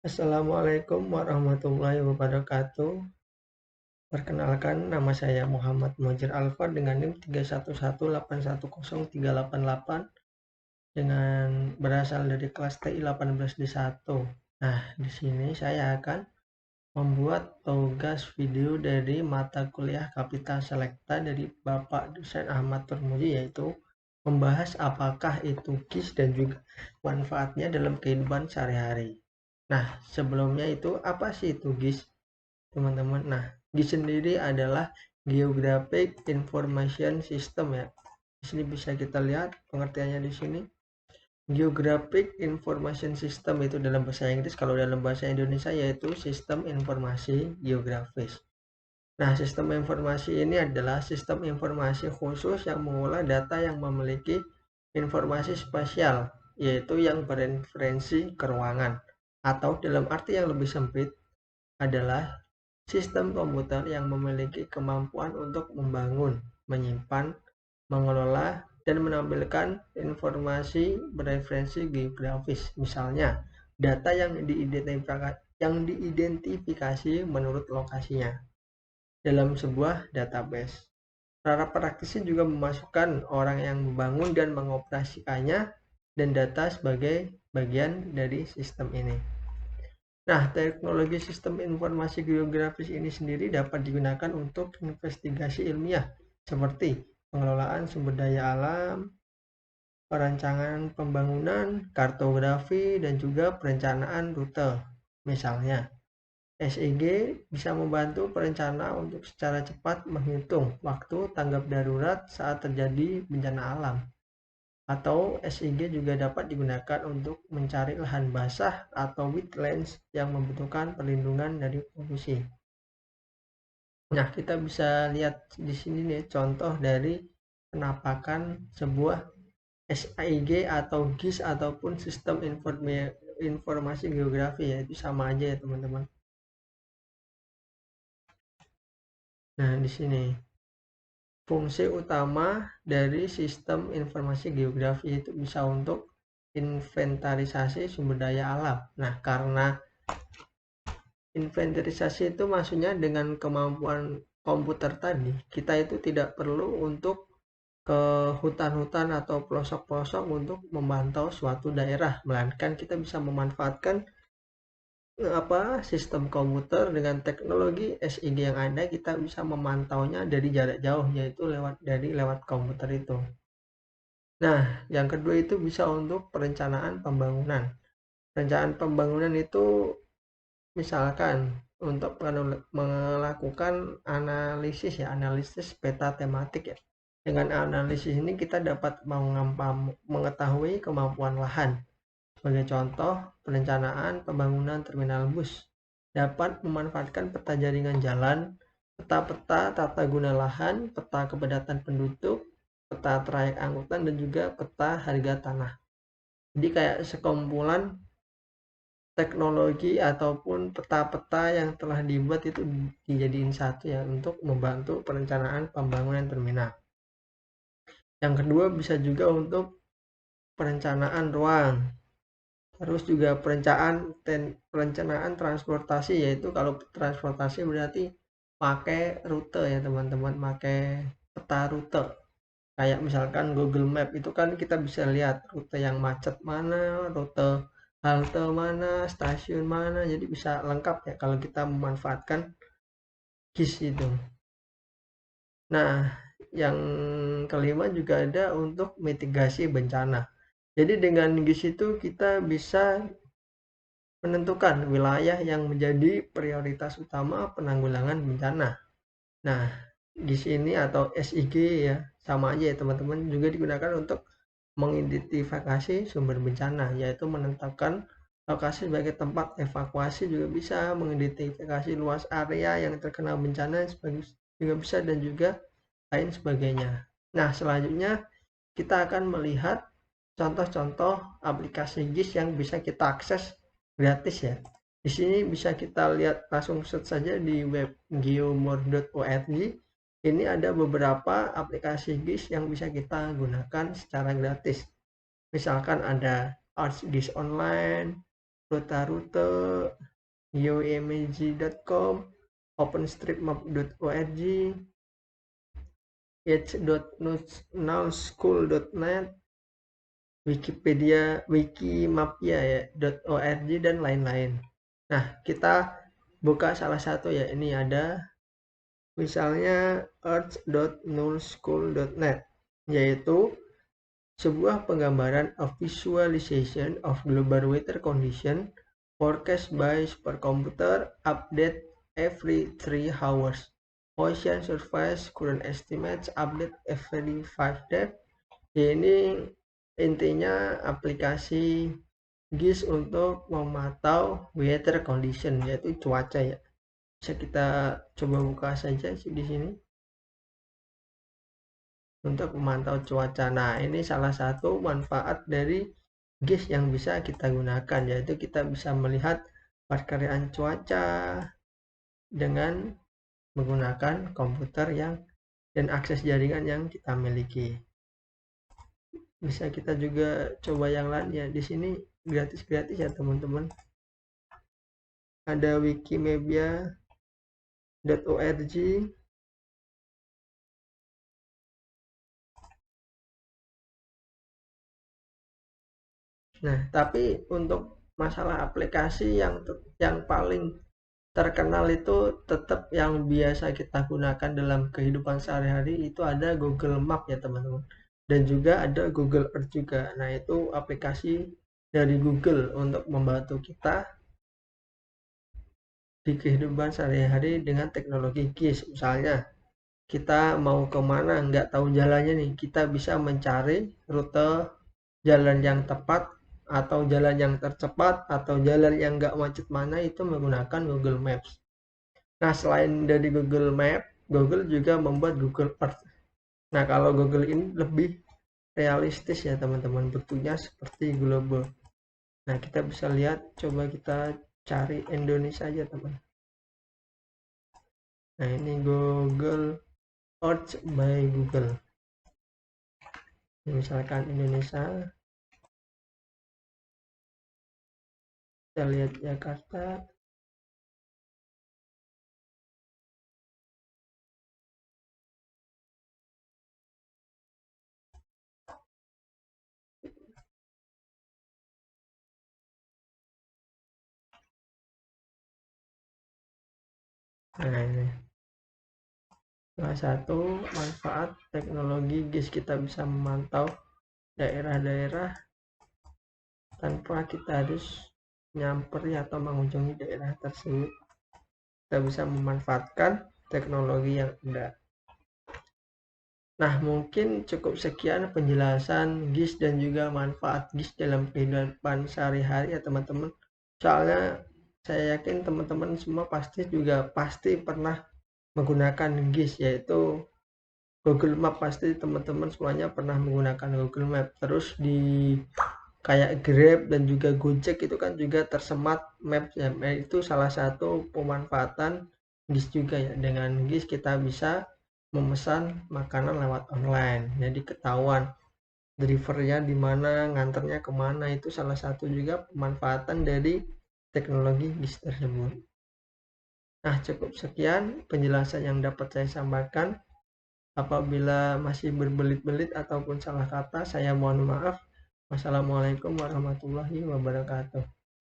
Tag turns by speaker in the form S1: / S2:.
S1: Assalamualaikum warahmatullahi wabarakatuh. Perkenalkan, nama saya Muhammad Mojir Alfa dengan NIM 311810388 dengan berasal dari kelas TI 18D1. Nah, di sini saya akan membuat tugas video dari mata kuliah Kapital Selekta dari Bapak dosen Ahmad Turmuji, yaitu membahas apakah itu GIS dan juga manfaatnya dalam kehidupan sehari-hari. Nah, sebelumnya itu apa sih itu GIS, teman-teman? Nah, GIS sendiri adalah Geographic Information System ya. Di sini bisa kita lihat pengertiannya di sini. Geographic Information System itu dalam bahasa Inggris, kalau dalam bahasa Indonesia yaitu sistem informasi geografis. Nah, sistem informasi ini adalah sistem informasi khusus yang mengolah data yang memiliki informasi spasial, yaitu yang bereferensi ke ruangan, atau dalam arti yang lebih sempit adalah sistem komputer yang memiliki kemampuan untuk membangun, menyimpan, mengelola, dan menampilkan informasi bereferensi geografis. Misalnya, data yang diidentifikasi menurut lokasinya dalam sebuah database. Para praktisi juga memasukkan orang yang membangun dan mengoperasikannya dan data sebagai bagian dari sistem ini. Nah, teknologi sistem informasi geografis ini sendiri dapat digunakan untuk investigasi ilmiah seperti pengelolaan sumber daya alam, perancangan pembangunan, kartografi, dan juga perencanaan rute. Misalnya, SIG bisa membantu perencana untuk secara cepat menghitung waktu tanggap darurat saat terjadi bencana alam. Atau SIG juga dapat digunakan untuk mencari lahan basah atau wetlands yang membutuhkan perlindungan dari polusi. Nah, kita bisa lihat di sini nih contoh dari penampakan sebuah SIG atau GIS ataupun sistem informasi geografi, ya itu sama aja ya teman-teman. Nah, di sini fungsi utama dari sistem informasi geografi itu bisa untuk inventarisasi sumber daya alam. Nah, karena inventarisasi itu maksudnya dengan kemampuan komputer tadi, kita itu tidak perlu untuk ke hutan-hutan atau pelosok-pelosok untuk memantau suatu daerah, melainkan kita bisa memanfaatkan sistem komputer dengan teknologi SIG yang ada. Kita bisa memantaunya dari jarak jauh, yaitu lewat komputer itu. Nah, yang kedua itu bisa untuk perencanaan pembangunan. Perencanaan pembangunan itu misalkan untuk melakukan analisis peta tematik ya. Dengan analisis ini kita dapat mengetahui kemampuan lahan. Sebagai contoh, perencanaan pembangunan terminal bus dapat memanfaatkan peta jaringan jalan, peta-peta tata guna lahan, peta kepadatan penduduk, peta trayek angkutan, dan juga peta harga tanah. Jadi kayak sekumpulan teknologi ataupun peta-peta yang telah dibuat itu dijadiin satu ya untuk membantu perencanaan pembangunan terminal. Yang kedua bisa juga untuk perencanaan ruang. Terus juga perencanaan transportasi, yaitu kalau transportasi berarti pakai rute ya teman-teman, pakai peta rute. Kayak misalkan Google Map itu kan kita bisa lihat rute yang macet mana, rute halte mana, stasiun mana, jadi bisa lengkap ya kalau kita memanfaatkan GIS itu. Nah, yang kelima juga ada untuk mitigasi bencana. Jadi dengan GIS itu kita bisa menentukan wilayah yang menjadi prioritas utama penanggulangan bencana. Nah, GIS ini atau SIG ya sama aja ya teman-teman, juga digunakan untuk mengidentifikasi sumber bencana, yaitu menetapkan lokasi sebagai tempat evakuasi, juga bisa mengidentifikasi luas area yang terkena bencana juga bisa, dan juga lain sebagainya. Nah, selanjutnya kita akan melihat contoh-contoh aplikasi GIS yang bisa kita akses gratis ya. Di sini bisa kita lihat langsung search saja di web geomore.org. Ini ada beberapa aplikasi GIS yang bisa kita gunakan secara gratis. Misalkan ada ArcGIS Online, rute-rute, yoimg.com, openstreetmap.org, edge.nowschool.net, Wikipedia, wikimapia ya .org dan lain-lain. Nah, kita buka salah satu ya. Ini ada misalnya earth.nowschool.net, yaitu sebuah penggambaran of visualization of global weather condition forecast by supercomputer update every 3 hours. Ocean surface current estimates update every 5 days. Ini intinya aplikasi GIS untuk memantau weather condition, yaitu cuaca ya. Bisa kita coba buka saja di sini untuk memantau cuaca. Nah, ini salah satu manfaat dari GIS yang bisa kita gunakan, yaitu kita bisa melihat perkiraan cuaca dengan menggunakan komputer dan akses jaringan yang kita miliki. Bisa kita juga coba yang lain ya. Di sini gratis-gratis ya teman-teman. Ada wikimedia.org. Nah, tapi untuk masalah aplikasi yang paling terkenal itu tetap yang biasa kita gunakan dalam kehidupan sehari-hari itu ada Google Map ya teman-teman. Dan juga ada Google Earth juga. Nah, itu aplikasi dari Google untuk membantu kita di kehidupan sehari-hari dengan teknologi GIS. Misalnya kita mau kemana nggak tahu jalannya nih, kita bisa mencari rute jalan yang tepat atau jalan yang tercepat atau jalan yang nggak macet mana itu menggunakan Google Maps. Nah, selain dari Google Map, Google juga membuat Google Earth. Nah, kalau Google ini lebih realistis ya teman-teman, bentuknya seperti global. Nah, kita bisa lihat, coba kita cari Indonesia aja teman. Nah, ini Google Earth by Google. Misalkan Indonesia, kita lihat Jakarta. Nah, ini salah satu manfaat teknologi GIS, kita bisa memantau daerah-daerah tanpa kita harus nyamperi atau mengunjungi daerah tersebut. Kita bisa memanfaatkan teknologi yang ada. Nah, mungkin cukup sekian penjelasan GIS dan juga manfaat GIS dalam kehidupan sehari-hari ya teman-teman. Soalnya saya yakin teman-teman semua pasti pernah menggunakan GIS, yaitu Google Map. Pasti teman-teman semuanya pernah menggunakan Google Map. Terus di kayak Grab dan juga Gojek itu kan juga tersemat Maps ya. Itu salah satu pemanfaatan GIS juga ya. Dengan GIS kita bisa memesan makanan lewat online. Jadi ketahuan delivernya di mana, nganternya kemana. Itu salah satu juga pemanfaatan dari teknologi GIS tersebut. Nah, cukup sekian penjelasan yang dapat saya sampaikan. Apabila masih berbelit-belit ataupun salah kata, saya mohon maaf. Wassalamualaikum warahmatullahi wabarakatuh.